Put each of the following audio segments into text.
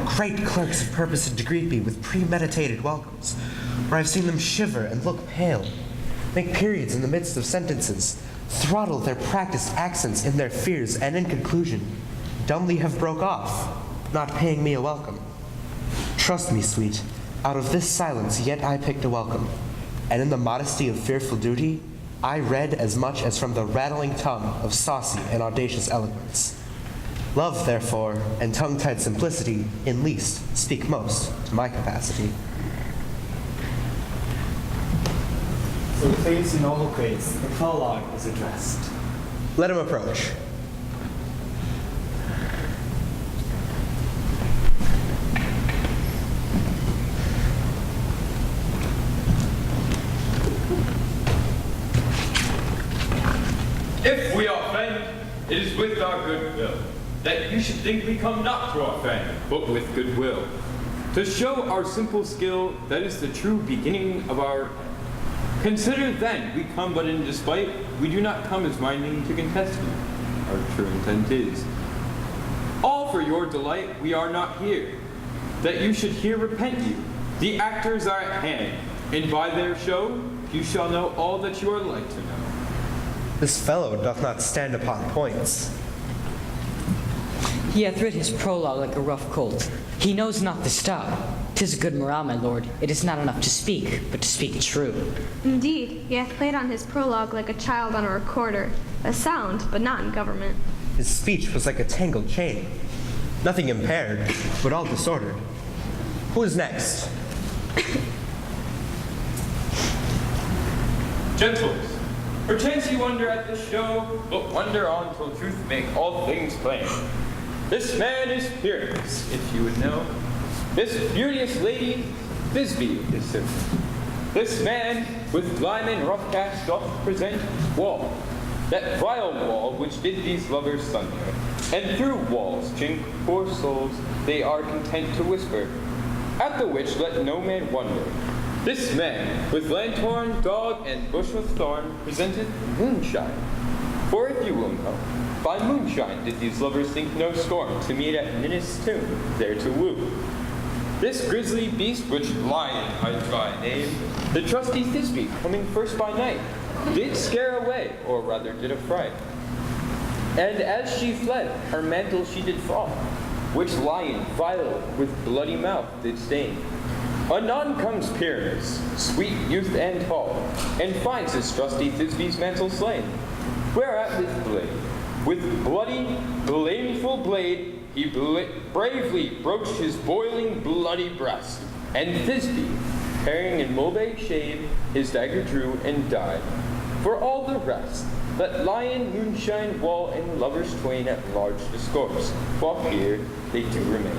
Great clerks of purpose to greet me with premeditated welcomes, where I've seen them shiver and look pale, make periods in the midst of sentences, throttle their practiced accents in their fears, and in conclusion, dumbly have broke off, not paying me a welcome. Trust me, sweet, out of this silence yet I picked a welcome, and in the modesty of fearful duty, I read as much as from the rattling tongue of saucy and audacious eloquence. Love, therefore, and tongue-tied simplicity, in least, speak most to my capacity. So please, in all grace, the prologue is addressed. Let him approach. If we offend, it is with our good will, that you should think we come not to offend, but with good will. To show our simple skill, that is the true beginning of our end. Consider then, we come but in despite, we do not come as minding to contest you. Our true intent is, all for your delight we are not here, that you should here repent you. The actors are at hand, and by their show you shall know all that you are like to know. This fellow doth not stand upon points. He hath rid his prologue like a rough colt. He knows not to stop. 'Tis a good morale, my lord. It is not enough to speak, but to speak true. Indeed, he hath played on his prologue like a child on a recorder, a sound, but not in government. His speech was like a tangled chain, nothing impaired, but all disordered. Who is next? Gentles, perchance you wonder at this show, but wonder on till truth make all things plain. This man is Pyramus, if you would know. This beauteous lady, Thisbe is simple. This man, with Lyman rough cast, doth present wall, that vile wall which did these lovers sunder. And through walls chink, poor souls, they are content to whisper, at the which let no man wonder. This man, with lanthorn, dog, and bush with thorn, presenteth moonshine. For if you will know, by moonshine did these lovers think no scorn to meet at Ninnis' tomb, there to woo. This grisly beast, which Lion hides by name, the trusty Thisbe, coming first by night, did scare away, or rather did affright. And as she fled, her mantle she did fall, which Lion, vile, with bloody mouth did stain. Anon comes Pyramus, sweet youth and tall, and finds his trusty Thisbe's mantle slain. Whereat with bloody, blameful blade, he bravely broached his boiling, bloody breast, and Thisbe, carrying in mulberry shade, his dagger drew and died. For all the rest, let lion, moonshine, wall, and lovers twain at large discourse, while here they do remain.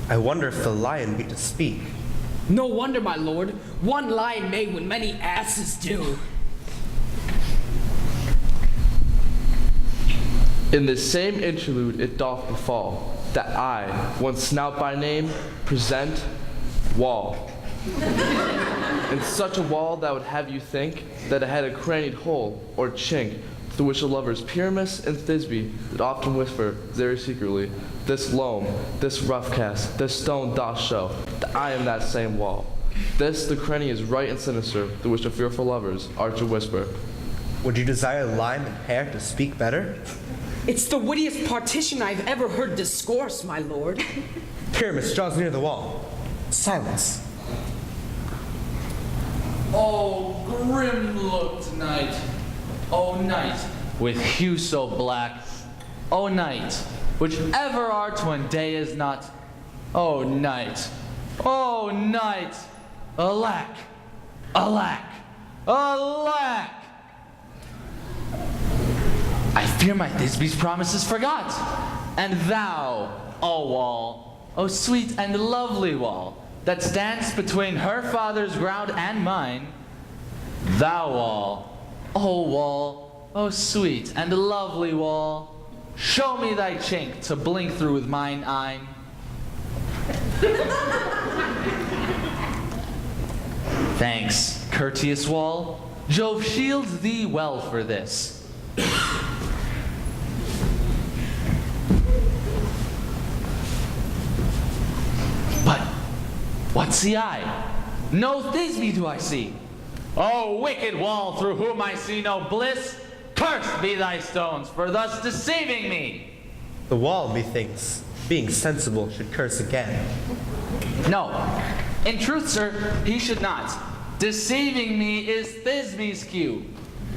I wonder if the lion be to speak. No wonder, my lord. One lion may when many asses do. In this same interlude it doth befall, that I, one snout by name, present wall. And such a wall that would have you think that it had a crannied hole or chink through which the lovers Pyramus and Thisbe did often whisper very secretly, this loam, this rough cast, this stone doth show that I am that same wall. This the cranny is right and sinister through which the fearful lovers are to whisper. Would you desire lime and pear to speak better? It's the wittiest partition I've ever heard discourse, my lord. Pyramus draws near the wall. Silence. Oh, grim looked night. Oh, night, with hue so black. Oh, night, which ever art when day is not. Oh, night. Oh, night. Alack. Alack. Alack. I fear my Thisbe's promises forgot. And thou, O wall, O sweet and lovely wall, that stands between her father's ground and mine, thou wall, O sweet and lovely wall, show me thy chink to blink through with mine eye. Thanks, courteous wall. Jove shields thee well for this. What see I? No Thisbe do I see. O wicked wall, through whom I see no bliss, cursed be thy stones for thus deceiving me. The wall, methinks, being sensible, should curse again. No, in truth, sir, he should not. Deceiving me is Thisbe's cue.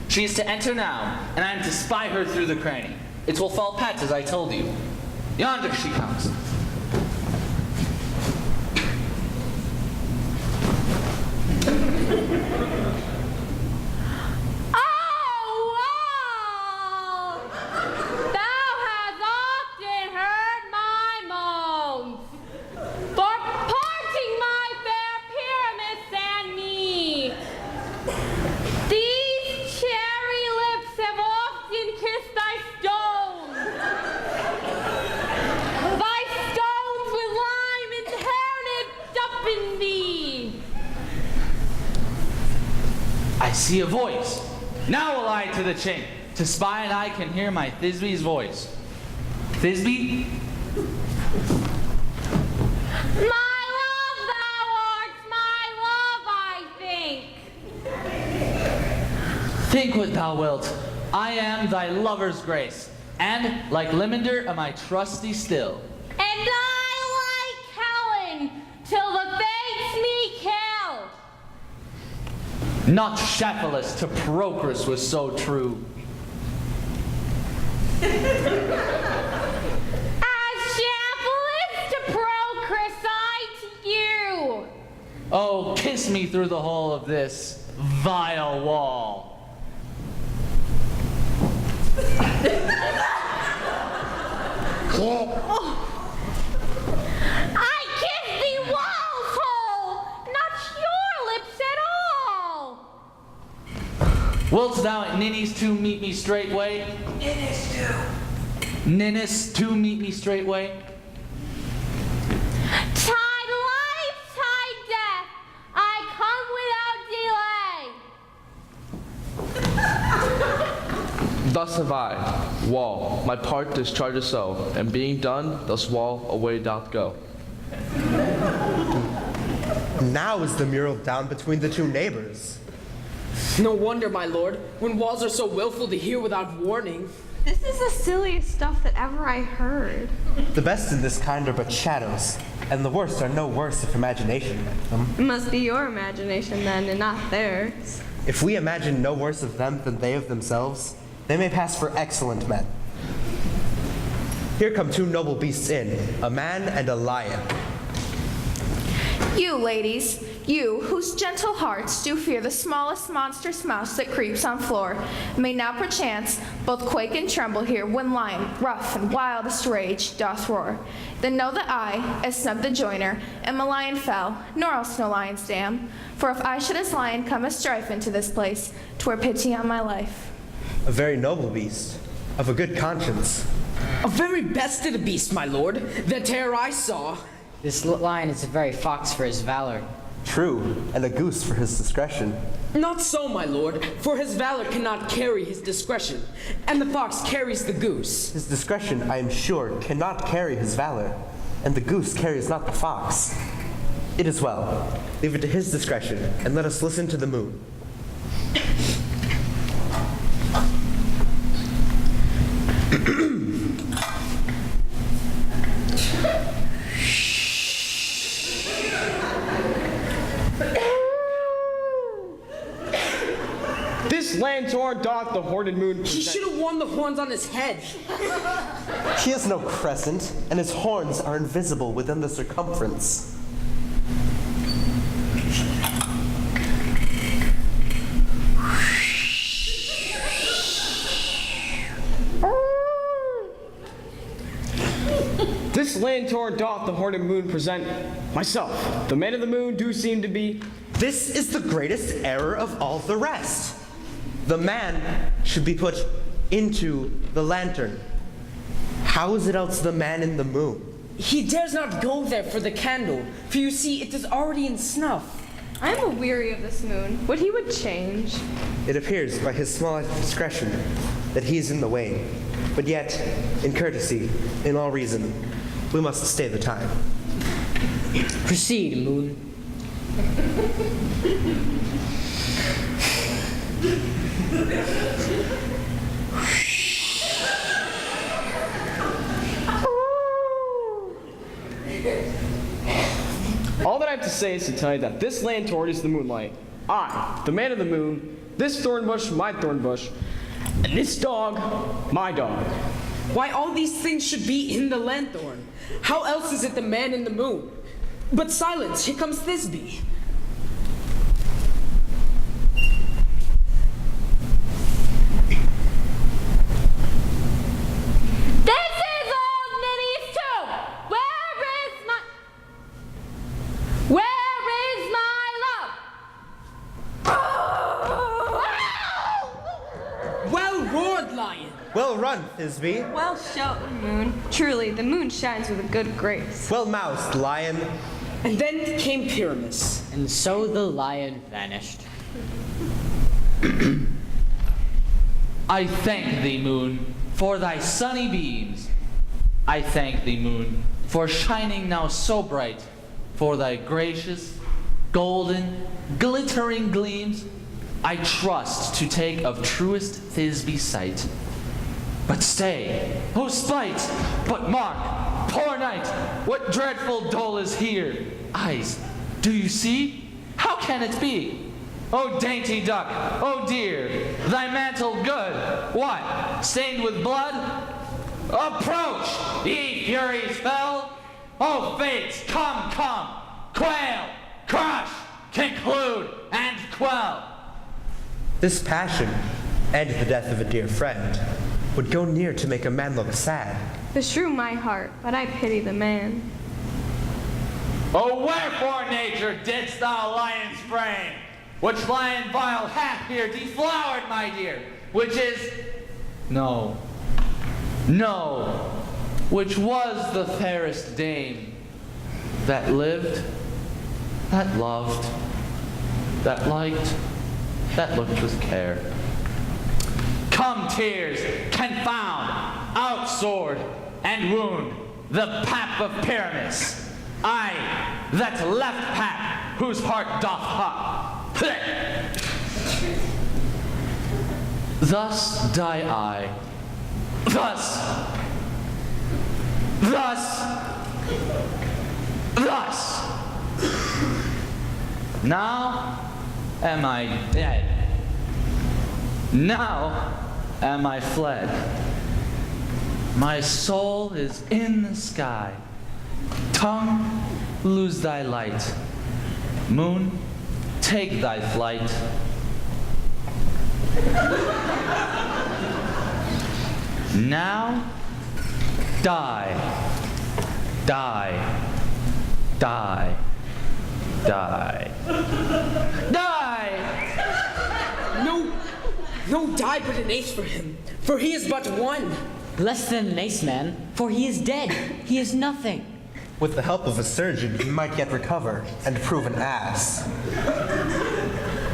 She is to enter now, and I am to spy her through the cranny. It will fall pat, as I told you. Yonder she comes. I see a voice. Now will I to the chink, to spy and I can hear my Thisbe's voice. Thisbe? My love, thou art my love, I think. Think what thou wilt. I am thy lover's grace, and like Limender am I trusty still. And I like Helen, till the fates me kill. Not Shephelus to Procrus was so true. As Shephelus to Procrus I to you. Oh, kiss me through the hole of this vile wall. I kiss thee wall's hole, not your lips at all. Wilt thou at Ninny's to meet me straightway? Ninnis to meet me straightway? Tide life, tide death, I come without delay. Thus have I, wall, my part discharged so, and being done, thus wall away doth go. Now is the mural down between the two neighbors. No wonder, my lord, when walls are so willful to hear without warning. This is the silliest stuff that ever I heard. The best in this kind are but shadows, and the worst are no worse if imagination meant them. It must be your imagination then, and not theirs. If we imagine no worse of them than they of themselves, they may pass for excellent men. Here come two noble beasts in, a man and a lion. You, ladies, you, whose gentle hearts do fear the smallest monstrous mouse that creeps on floor, may now perchance both quake and tremble here when lion, rough and wildest rage, doth roar. Then know that I, as Snub the joiner, am a lion fell, nor else no lion's dam. For if I should as lion come a strife into this place, 'twere pity on my life. A very noble beast, of a good conscience. A very best of the beast, my lord, that e'er I saw. This lion is a very fox for his valor. True, and a goose for his discretion. Not so, my lord, for his valor cannot carry his discretion, and the fox carries the goose. His discretion, I am sure, cannot carry his valor, and the goose carries not the fox. It is well. Leave it to his discretion, and let us listen to the moon. This lanthorn doth the horned moon He present. should have worn the horns on his head. He has no crescent, and his horns are invisible within the circumference. This lanthorn doth the horned moon present. Myself, the man of the moon, do seem to be. This is the greatest error of all the rest. The man should be put into the lantern. How is it else the man in the moon? He dares not go there for the candle, for you see, it is already in snuff. I am aweary of this moon. What he would change. It appears by his small discretion that he is in the way, but yet, in courtesy, in all reason, we must stay the time. Proceed, moon. All that I have to say is to tell you that this lanthorn is the moonlight. I, the man of the moon, this thorn bush, my thorn bush, and this dog, my dog. Why all these things should be in the lanthorn? How else is it the man in the moon? But silence, here comes Thisbe. This is old Ninny's tomb. Where is my love? Well roared, lion. Well run, Thisbe. Well shown, moon. Truly, the moon shines with a good grace. Well moused, lion. And then came Pyramus. And so the lion vanished. I thank thee, moon, for thy sunny beams. I thank thee, moon, for shining now so bright, for thy gracious, golden, glittering gleams. I trust to take of truest Thisbe's sight. But stay, O spite! But mark, poor knight, what dreadful dole is here? Eyes, do you see? How can it be? O dainty duck, O dear, thy mantle good. What, stained with blood? Approach, ye furies fell! O fates, come, quail, crush, conclude, and quell. This passion, and the death of a dear friend, would go near to make a man look sad. Beshrew my heart, but I pity the man. O wherefore, nature, didst thou lion's frame, which lion vile hath here deflowered, my dear, which is, no, which was the fairest dame that lived, that loved, that liked, that looked with care. Come, tears, confound, outsword, and wound the pap of Pyramus. I, that left pap, whose heart doth hop. Thus die I. Thus. Now am I dead. Now am I fled. My soul is in the sky. Tongue, lose thy light. Moon, take thy flight. Now, die. No die but an ace for him, for he is but one. Less than an ace, man, for he is dead. He is nothing. With the help of a surgeon, he might yet recover and prove an ass.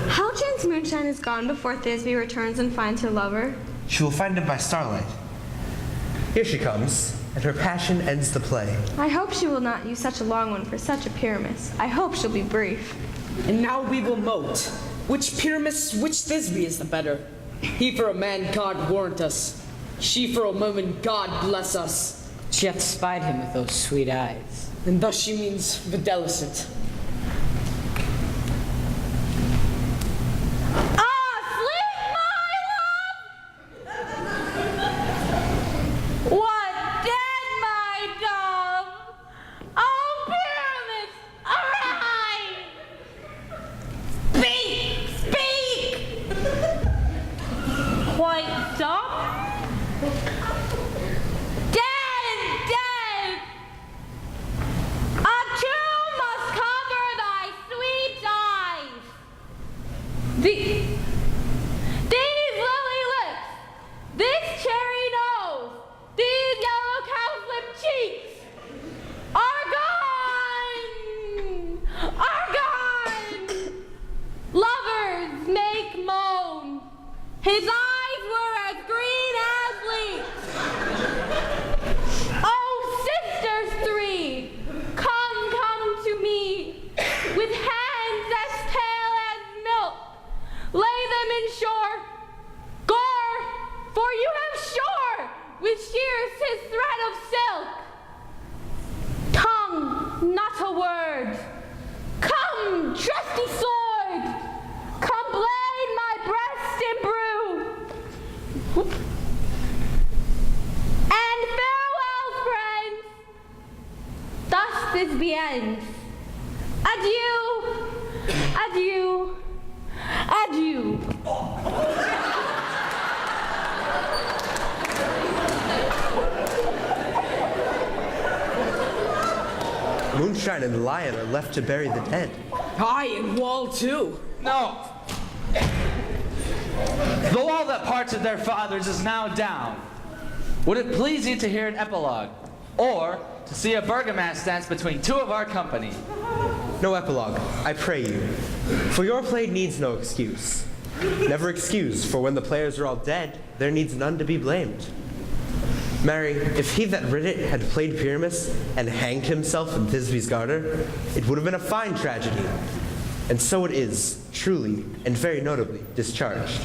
How chance moonshine is gone before Thisbe returns and finds her lover? She will find him by starlight. Here she comes, and her passion ends the play. I hope she will not use such a long one for such a Pyramus. I hope she'll be brief. And now we will mote. Which Pyramus, which Thisbe is the better? He for a man, God warrant us. She for a woman, God bless us. She hath spied him with those sweet eyes. And thus she means videlicet. Dead! A tomb must cover Thisbe ends. Adieu! Adieu! Adieu! Moonshine and the lion are left to bury the dead. Aye, and Wall too. No. The wall that parted their fathers is now down. Would it please you to hear an epilogue, or to see a Bergamask dance between two of our company? No epilogue, I pray you. For your play needs no excuse. Never excuse, for when the players are all dead, there needs none to be blamed. Marry, if he that writ it had played Pyramus and hanged himself in Thisbe's garter, it would have been a fine tragedy. And so it is, truly, and very notably, discharged.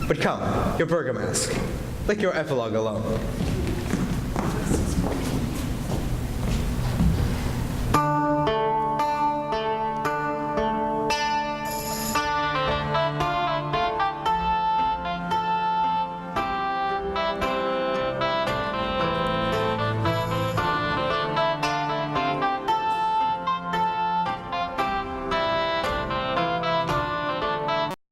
But come, your Bergamask, like your epilogue alone.